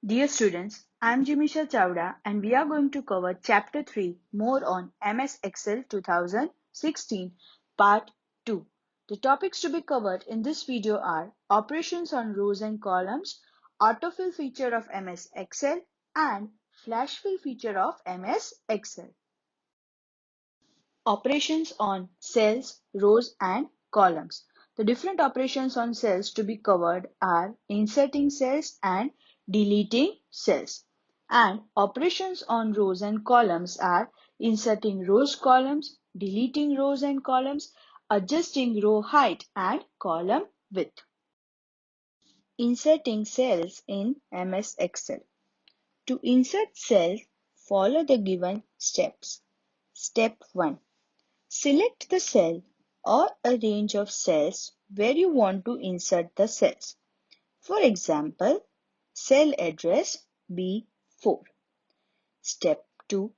Dear students, I am Jimisha Chawda and we are going to cover Chapter 3 more on MS Excel 2016 Part 2. The topics to be covered in this video are operations on rows and columns, autofill feature of MS Excel and flash fill feature of MS Excel. Operations on cells, rows and columns. The different operations on cells to be covered are inserting cells and deleting cells. And operations on rows and columns are inserting rows columns, deleting rows and columns, adjusting row height and column width. Inserting cells in MS Excel. To insert cells, follow the given steps. Step 1. Select the cell or a range of cells where you want to insert the cells. For example, cell address B4. Step 2.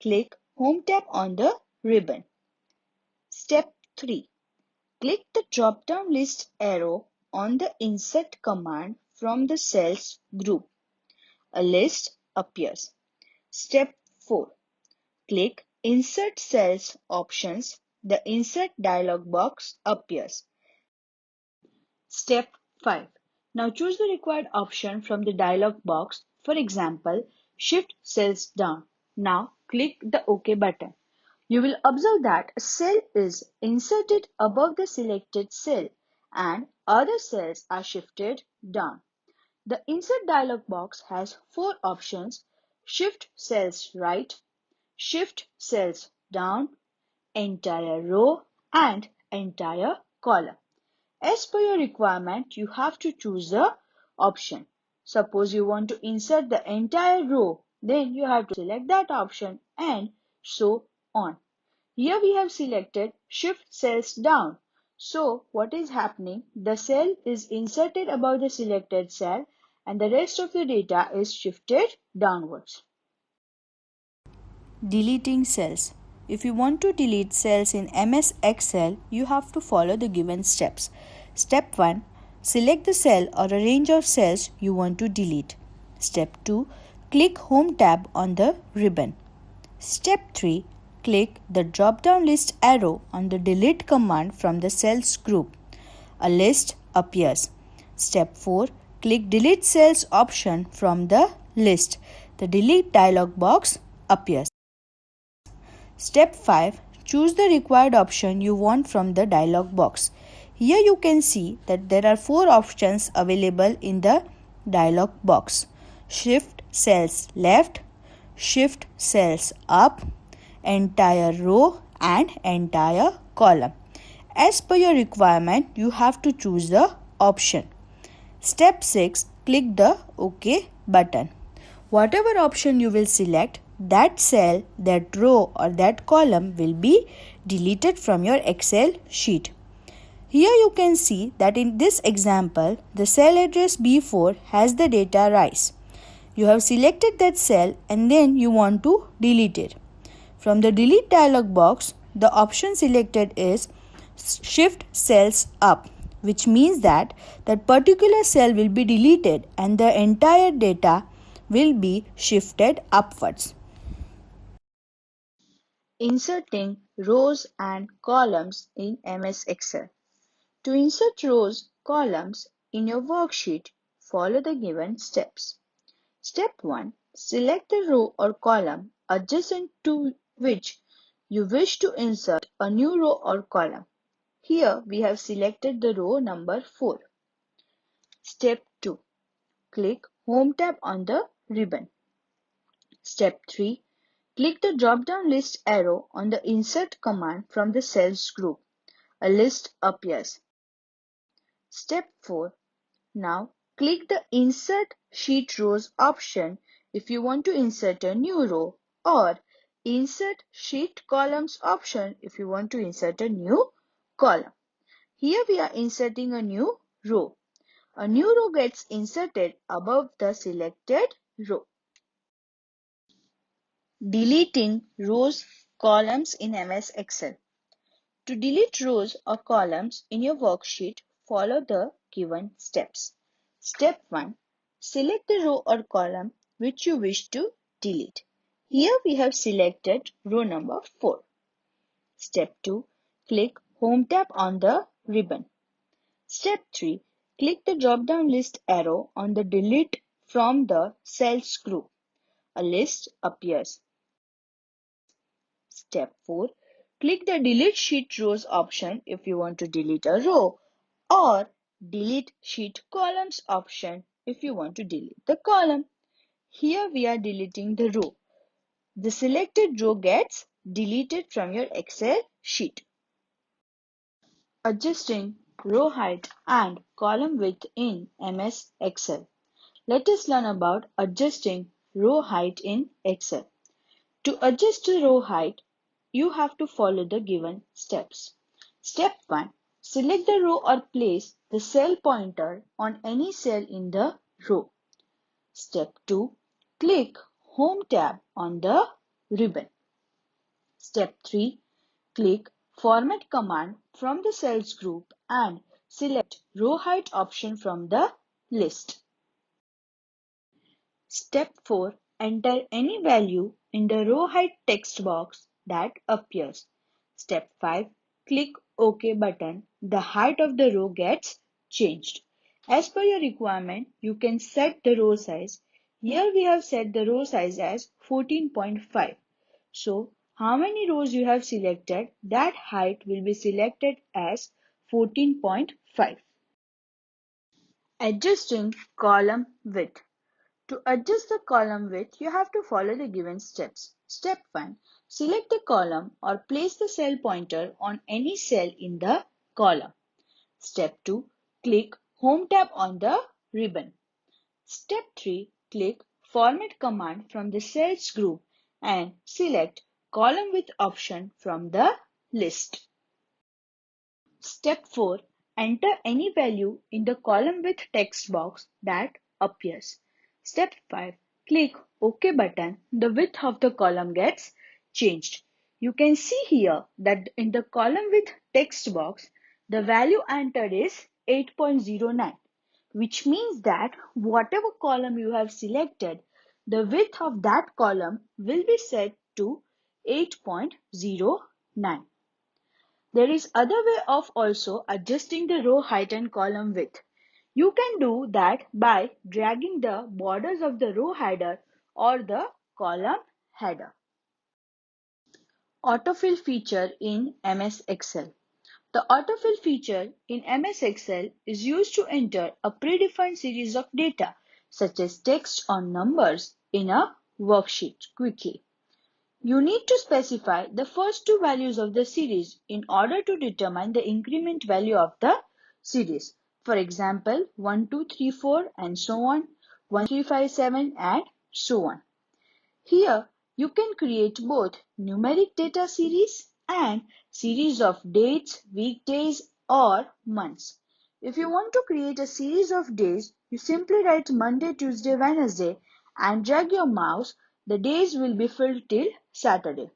Click Home tab on the ribbon. Step 3. Click the drop-down list arrow on the Insert command from the cells group. A list appears. Step 4. Click Insert Cells options. The Insert dialog box appears. Step 5. Now choose the required option from the dialog box. For example, Shift Cells Down. Now click the OK button. You will observe that a cell is inserted above the selected cell and other cells are shifted down. The Insert dialog box has 4 options: Shift Cells Right, Shift Cells Down, Entire Row and Entire Column. As per your requirement, you have to choose the option. Suppose you want to insert the entire row, then you have to select that option and so on. Here we have selected Shift Cells Down. So what is happening? The cell is inserted above the selected cell and the rest of the data is shifted downwards. Deleting cells. If you want to delete cells in MS Excel, you have to follow the given steps. Step 1. Select the cell or a range of cells you want to delete. Step 2. Click Home tab on the ribbon. Step 3. Click the drop-down list arrow on the Delete command from the cells group. A list appears. Step 4. Click Delete Cells option from the list. The Delete dialog box appears. Step 5. Choose the required option you want from the dialog box. Here you can see that there are 4 options available in the dialog box. Shift cells left, shift cells up, entire row and entire column. As per your requirement, you have to choose the option. Step 6. Click the OK button. Whatever option you will select, that cell, that row or that column will be deleted from your Excel sheet. Here you can see that in this example, the cell address B4 has the data rice. You have selected that cell and then you want to delete it. From the delete dialog box, the option selected is Shift Cells Up, which means that that particular cell will be deleted and the entire data will be shifted upwards. Inserting rows and columns in MS Excel. To insert rows, columns in your worksheet, follow the given steps. Step 1. Select the row or column adjacent to which you wish to insert a new row or column. Here we have selected the row number 4. Step 2. Click Home tab on the ribbon. Step 3. Click the drop-down list arrow on the Insert command from the cells group. A list appears. Step 4. Now click the Insert Sheet Rows option if you want to insert a new row, or Insert Sheet Columns option if you want to insert a new column. Here we are inserting a new row. A new row gets inserted above the selected row. Deleting rows, columns in MS Excel. To delete rows or columns in your worksheet, follow the given steps. Step 1. select the row or column which you wish to delete. Here we have selected row number 4. Step 2. Click Home tab on the ribbon. Step 3. Click the drop-down list arrow on the Delete from the Cells group. A list appears. Step 4. Click the Delete Sheet Rows option if you want to delete a row, or Delete Sheet Columns option if you want to delete the column. Here we are deleting the row. The selected row gets deleted from your Excel sheet. Adjusting row height and column width in MS Excel. Let us learn about adjusting row height in Excel. To adjust the row height, you have to follow the given steps. Step 1. Select the row or place the cell pointer on any cell in the row. Step 2. Click Home tab on the ribbon. Step 3. Click Format command from the cells group and select row height option from the list. Step 4. Enter any value in the row height text box that appears. Step 5. Click OK button. The height of the row gets changed. As per your requirement, you can set the row size. Here we have set the row size as 14.5. So, how many rows you have selected, that height will be selected as 14.5. Adjusting column width. To adjust the column width, you have to follow the given steps. Step 1. Select the column or place the cell pointer on any cell in the column. Step 2. Click Home tab on the ribbon. Step 3. Click Format command from the cells group and select Column width option from the list. Step 4. Enter any value in the column width text box that appears. Step 5. Click OK button. The width of the column gets changed. You can see here that in the column width text box, the value entered is 8.09, which means that whatever column you have selected, the width of that column will be set to 8.09. There is other way of also adjusting the row height and column width. You can do that by dragging the borders of the row header or the column header. Autofill feature in MS Excel. The autofill feature in MS Excel is used to enter a predefined series of data, such as text or numbers, in a worksheet quickly. You need to specify the first two values of the series in order to determine the increment value of the series. For example, 1, 2, 3, 4 and so on, 1, 2, 3, 5, 7 and so on. Here, you can create both numeric data series and series of dates, weekdays or months. If you want to create a series of days, you simply write Monday, Tuesday, Wednesday and drag your mouse. The days will be filled till Saturday.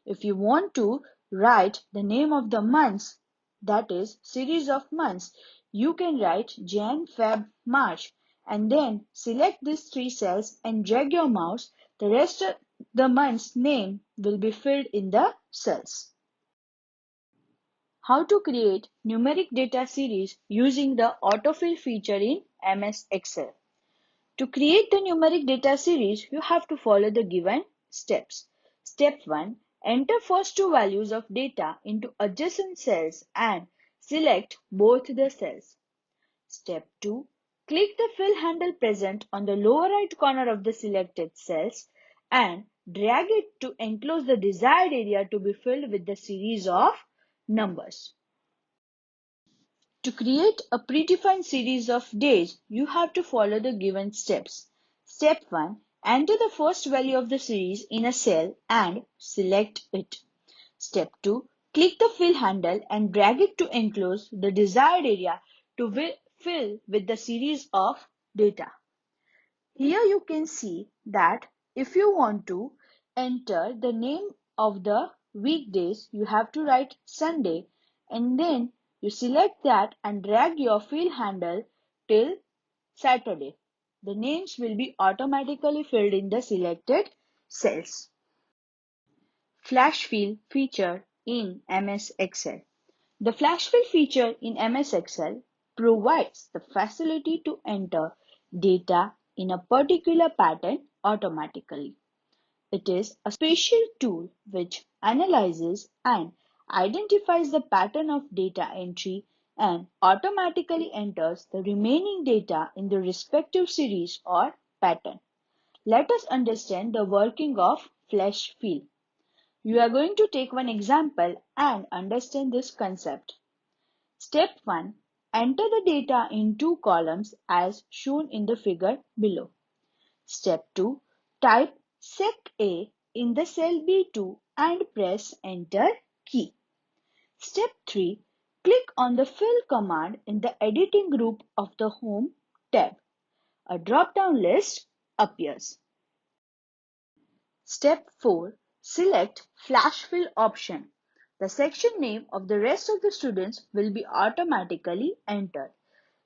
If you want to write the name of the months, that is series of months, you can write Jan, Feb, March and then select these three cells and drag your mouse. The rest of the month's name will be filled in the cells. How to create numeric data series using the autofill feature in MS Excel. To create the numeric data series, you have to follow the given steps. Step 1. Enter first two values of data into adjacent cells and select both the cells. Step 2. Click the fill handle present on the lower right corner of the selected cells and drag it to enclose the desired area to be filled with the series of numbers. To create a predefined series of days, you have to follow the given steps. Step 1. Enter the first value of the series in a cell and select it. Step 2. Click the fill handle and drag it to enclose the desired area to fill with the series of data. Here you can see that if you want to enter the name of the weekdays, you have to write Sunday and then you select that and drag your fill handle till Saturday. the names will be automatically filled in the selected cells. Flash fill feature in MS Excel. The flash fill feature in MS Excel provides the facility to enter data in a particular pattern automatically. It is a special tool which analyzes and identifies the pattern of data entry and automatically enters the remaining data in the respective series or pattern. Let us understand the working of flash fill. You are going to take one example and understand this concept. Step 1. Enter the data in two columns as shown in the figure below. Step 2. Type Sec A in the cell B2 and press Enter key. Step 3. Click on the Fill command in the editing group of the Home tab. A drop-down list appears. Step 4. Select Flash Fill option. The section name of the rest of the students will be automatically entered.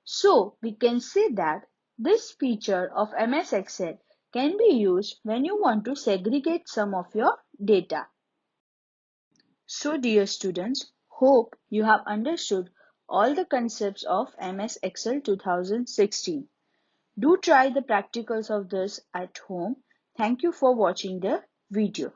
So we can say that this feature of MS Excel can be used when you want to segregate some of your data. So dear students, hope you have understood all the concepts of MS Excel 2016. Do try the practicals of this at home. Thank you for watching the video.